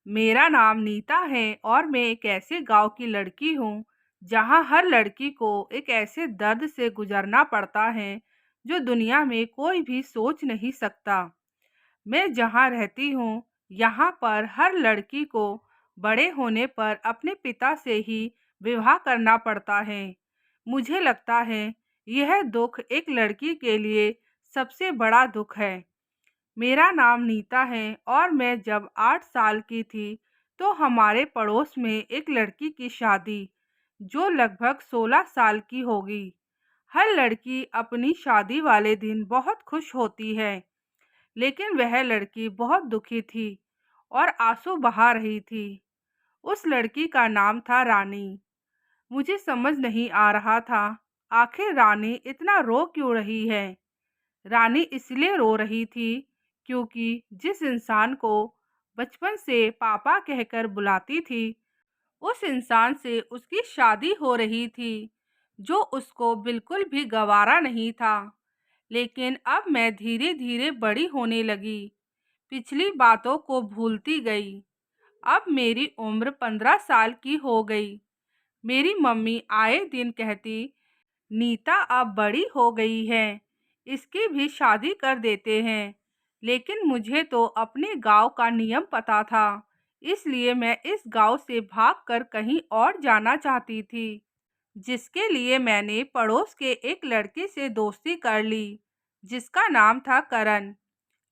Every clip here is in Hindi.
मेरा नाम नीता है और मैं एक ऐसे गांव की लड़की हूँ जहाँ हर लड़की को एक ऐसे दर्द से गुजरना पड़ता है जो दुनिया में कोई भी सोच नहीं सकता। मैं जहाँ रहती हूँ यहाँ पर हर लड़की को बड़े होने पर अपने पिता से ही विवाह करना पड़ता है। मुझे लगता है यह दुख एक लड़की के लिए सबसे बड़ा दुख है। मेरा नाम नीता है और मैं जब 8 साल की थी तो हमारे पड़ोस में एक लड़की की शादी जो लगभग 16 साल की होगी। हर लड़की अपनी शादी वाले दिन बहुत खुश होती है, लेकिन वह लड़की बहुत दुखी थी और आंसू बहा रही थी। उस लड़की का नाम था रानी। मुझे समझ नहीं आ रहा था आखिर रानी इतना रो क्यों रही है। रानी इसलिए रो रही थी क्योंकि जिस इंसान को बचपन से पापा कहकर बुलाती थी, उस इंसान से उसकी शादी हो रही थी जो उसको बिल्कुल भी गवारा नहीं था। लेकिन अब मैं धीरे धीरे बड़ी होने लगी, पिछली बातों को भूलती गई। अब मेरी उम्र 15 साल की हो गई। मेरी मम्मी आए दिन कहती, नीता अब बड़ी हो गई है, इसकी भी शादी कर देते हैं। लेकिन मुझे तो अपने गांव का नियम पता था, इसलिए मैं इस गांव से भागकर कहीं और जाना चाहती थी, जिसके लिए मैंने पड़ोस के एक लड़के से दोस्ती कर ली, जिसका नाम था करण।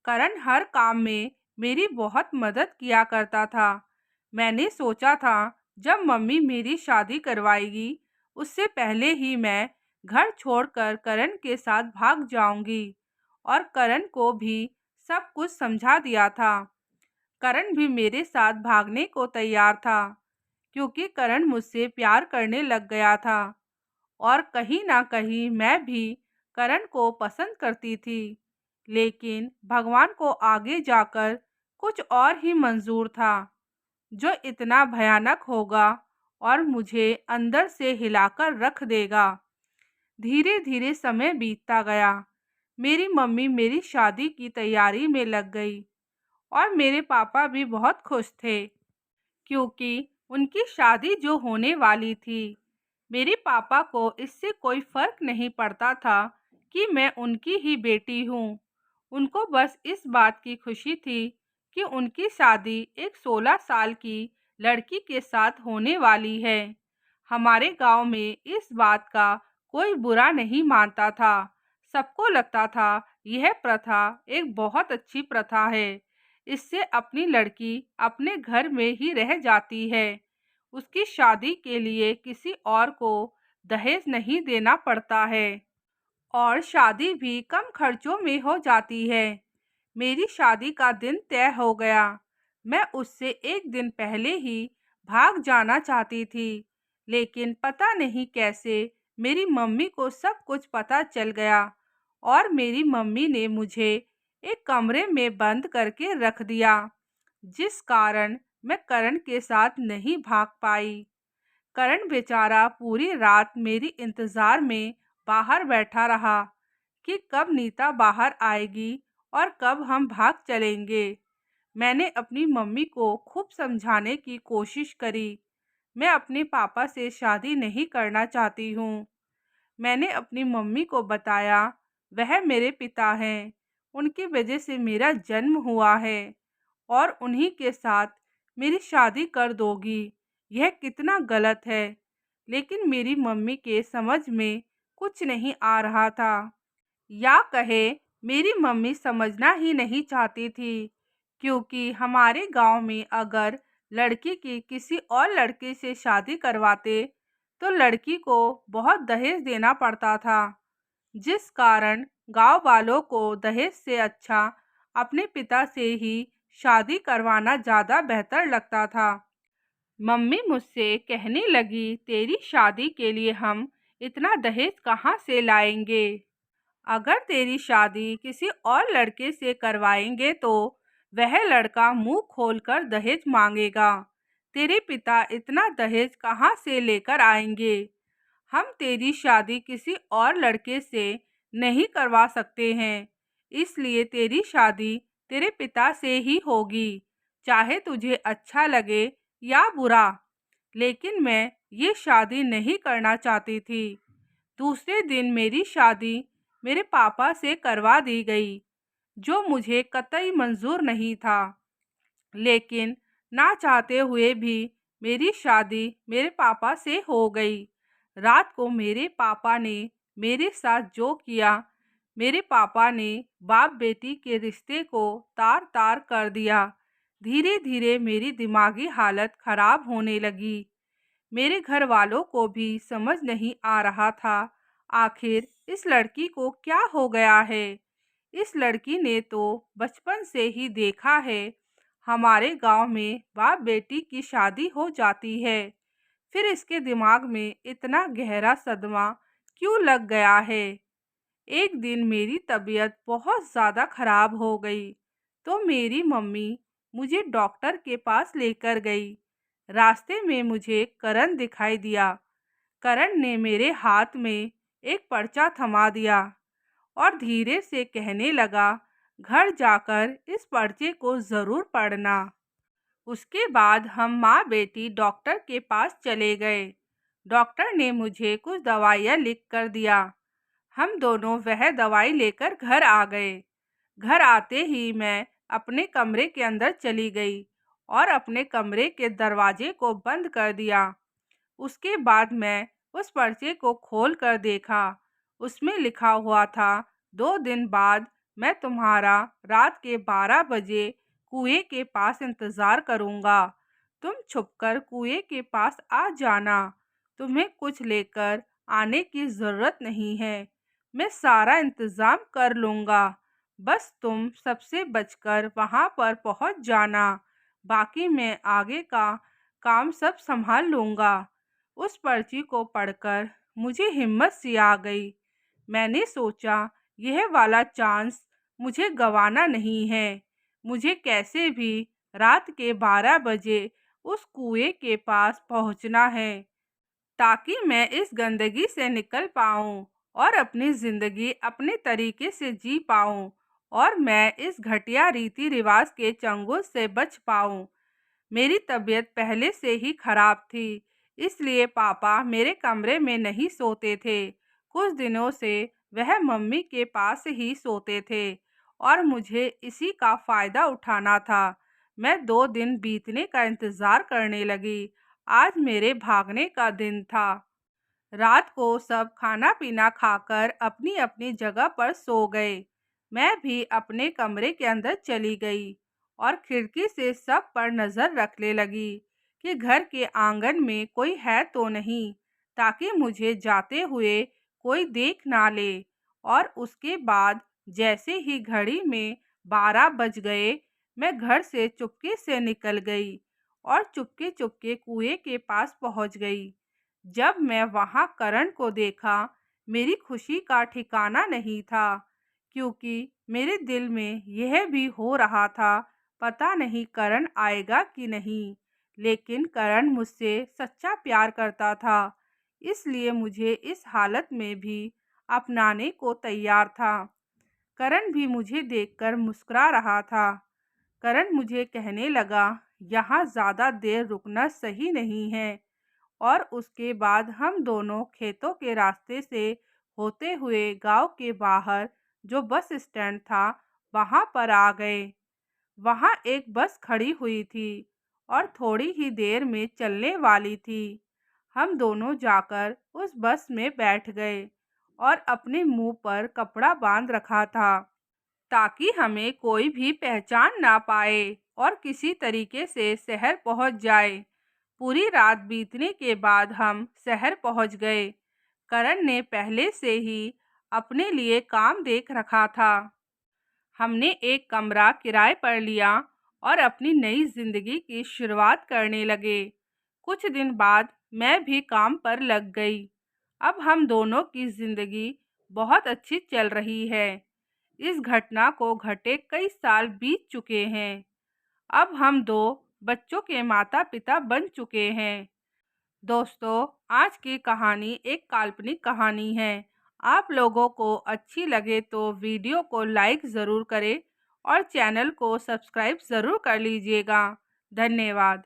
करण हर काम में मेरी बहुत मदद किया करता था। मैंने सोचा था जब मम्मी मेरी शादी करवाएगी उससे पहले ही मैं घर छोड़कर करण के साथ भाग जाऊंगी, और करण को भी सब कुछ समझा दिया था। करण भी मेरे साथ भागने को तैयार था क्योंकि करण मुझसे प्यार करने लग गया था और कहीं ना कहीं मैं भी करण को पसंद करती थी। लेकिन भगवान को आगे जाकर कुछ और ही मंजूर था, जो इतना भयानक होगा और मुझे अंदर से हिलाकर रख देगा। धीरे धीरे समय बीतता गया। मेरी मम्मी मेरी शादी की तैयारी में लग गई और मेरे पापा भी बहुत खुश थे क्योंकि उनकी शादी जो होने वाली थी, मेरे पापा को इससे कोई फर्क नहीं पड़ता था कि मैं उनकी ही बेटी हूँ। उनको बस इस बात की खुशी थी कि उनकी शादी एक 16 साल की लड़की के साथ होने वाली है। हमारे गांव में इस बात का कोई बुरा नहीं मानता था। सबको लगता था यह प्रथा एक बहुत अच्छी प्रथा है। इससे अपनी लड़की अपने घर में ही रह जाती है। उसकी शादी के लिए किसी और को दहेज नहीं देना पड़ता है और शादी भी कम खर्चों में हो जाती है। मेरी शादी का दिन तय हो गया। मैं उससे एक दिन पहले ही भाग जाना चाहती थी, लेकिन पता नहीं कैसे मेरी मम्मी को सब कुछ पता चल गया और मेरी मम्मी ने मुझे एक कमरे में बंद करके रख दिया, जिस कारण मैं करण के साथ नहीं भाग पाई। करण बेचारा पूरी रात मेरी इंतजार में बाहर बैठा रहा कि कब नीता बाहर आएगी और कब हम भाग चलेंगे। मैंने अपनी मम्मी को खूब समझाने की कोशिश करी। मैं अपने पापा से शादी नहीं करना चाहती हूँ। मैंने अपनी मम्मी को बताया वह मेरे पिता हैं, उनकी वजह से मेरा जन्म हुआ है और उन्हीं के साथ मेरी शादी कर दोगी। यह कितना गलत है। लेकिन मेरी मम्मी के समझ में कुछ नहीं आ रहा था, या कहे मेरी मम्मी समझना ही नहीं चाहती थी, क्योंकि हमारे गांव में अगर लड़की की किसी और लड़के से शादी करवाते तो लड़की को बहुत दहेज देना पड़ता था, जिस कारण गांव वालों को दहेज से अच्छा अपने पिता से ही शादी करवाना ज़्यादा बेहतर लगता था। मम्मी मुझसे कहने लगी, तेरी शादी के लिए हम इतना दहेज कहाँ से लाएंगे? अगर तेरी शादी किसी और लड़के से करवाएंगे तो वह लड़का मुंह खोलकर दहेज मांगेगा। तेरे पिता इतना दहेज कहाँ से लेकर आएंगे? हम तेरी शादी किसी और लड़के से नहीं करवा सकते हैं, इसलिए तेरी शादी तेरे पिता से ही होगी। चाहे तुझे अच्छा लगे या बुरा। लेकिन मैं ये शादी नहीं करना चाहती थी। दूसरे दिन मेरी शादी मेरे पापा से करवा दी गई, जो मुझे कतई मंजूर नहीं था। लेकिन ना चाहते हुए भी मेरी शादी मेरे पापा से हो गई। रात को मेरे पापा ने मेरे साथ जो किया, मेरे पापा ने बाप बेटी के रिश्ते को तार तार कर दिया। धीरे धीरे मेरी दिमागी हालत खराब होने लगी। मेरे घर वालों को भी समझ नहीं आ रहा था, आखिर इस लड़की को क्या हो गया है। इस लड़की ने तो बचपन से ही देखा है हमारे गांव में बाप बेटी की शादी हो जाती है, फिर इसके दिमाग में इतना गहरा सदमा क्यों लग गया है। एक दिन मेरी तबीयत बहुत ज़्यादा खराब हो गई, तो मेरी मम्मी मुझे डॉक्टर के पास लेकर गई। रास्ते में मुझे करण दिखाई दिया। करण ने मेरे हाथ में एक पर्चा थमा दिया और धीरे से कहने लगा, घर जाकर इस पर्चे को ज़रूर पढ़ना। उसके बाद हम माँ बेटी डॉक्टर के पास चले गए। डॉक्टर ने मुझे कुछ दवाइयाँ लिख कर दिया। हम दोनों वह दवाई लेकर घर आ गए। घर आते ही मैं अपने कमरे के अंदर चली गई और अपने कमरे के दरवाजे को बंद कर दिया। उसके बाद मैं उस पर्चे को खोल कर देखा। उसमें लिखा हुआ था, 2 दिन बाद मैं तुम्हारा रात के 12 बजे कुएं के पास इंतज़ार करूँगा। तुम छुपकर कुएं के पास आ जाना। तुम्हें कुछ लेकर आने की ज़रूरत नहीं है, मैं सारा इंतज़ाम कर लूँगा। बस तुम सबसे बचकर वहाँ पर पहुँच जाना, बाकी मैं आगे का काम सब संभाल लूँगा। उस पर्ची को पढ़कर मुझे हिम्मत सी आ गई। मैंने सोचा, यह वाला चांस मुझे गंवाना नहीं है। मुझे कैसे भी रात के 12 बजे उस कुएं के पास पहुंचना है, ताकि मैं इस गंदगी से निकल पाऊं और अपनी ज़िंदगी अपने तरीके से जी पाऊं और मैं इस घटिया रीति रिवाज के चंगुल से बच पाऊं। मेरी तबीयत पहले से ही खराब थी, इसलिए पापा मेरे कमरे में नहीं सोते थे। कुछ दिनों से वह मम्मी के पास ही सोते थे और मुझे इसी का फ़ायदा उठाना था। मैं 2 दिन बीतने का इंतज़ार करने लगी। आज मेरे भागने का दिन था। रात को सब खाना पीना खाकर अपनी अपनी जगह पर सो गए। मैं भी अपने कमरे के अंदर चली गई और खिड़की से सब पर नज़र रखने लगी कि घर के आंगन में कोई है तो नहीं, ताकि मुझे जाते हुए कोई देख ना ले। और उसके बाद जैसे ही घड़ी में 12 बज गए, मैं घर से चुपके से निकल गई और चुपके चुपके कुएं के पास पहुंच गई। जब मैं वहां करण को देखा, मेरी खुशी का ठिकाना नहीं था, क्योंकि मेरे दिल में यह भी हो रहा था, पता नहीं करण आएगा कि नहीं। लेकिन करण मुझसे सच्चा प्यार करता था, इसलिए मुझे इस हालत में भी अपनाने को तैयार था। करण भी मुझे देखकर मुस्कुरा रहा था। करण मुझे कहने लगा, यहाँ ज़्यादा देर रुकना सही नहीं है। और उसके बाद हम दोनों खेतों के रास्ते से होते हुए गांव के बाहर जो बस स्टैंड था, वहां पर आ गए। वहां एक बस खड़ी हुई थी और थोड़ी ही देर में चलने वाली थी। हम दोनों जाकर उस बस में बैठ गए और अपने मुंह पर कपड़ा बांध रखा था, ताकि हमें कोई भी पहचान ना पाए और किसी तरीके से शहर पहुंच जाए। पूरी रात बीतने के बाद हम शहर पहुंच गए। करण ने पहले से ही अपने लिए काम देख रखा था। हमने एक कमरा किराए पर लिया और अपनी नई जिंदगी की शुरुआत करने लगे। कुछ दिन बाद मैं भी काम पर लग गई। अब हम दोनों की जिंदगी बहुत अच्छी चल रही है। इस घटना को घटे कई साल बीत चुके हैं। अब हम 2 बच्चों के माता पिता बन चुके हैं। दोस्तों, आज की कहानी एक काल्पनिक कहानी है। आप लोगों को अच्छी लगे तो वीडियो को लाइक ज़रूर करें और चैनल को सब्सक्राइब ज़रूर कर लीजिएगा। धन्यवाद।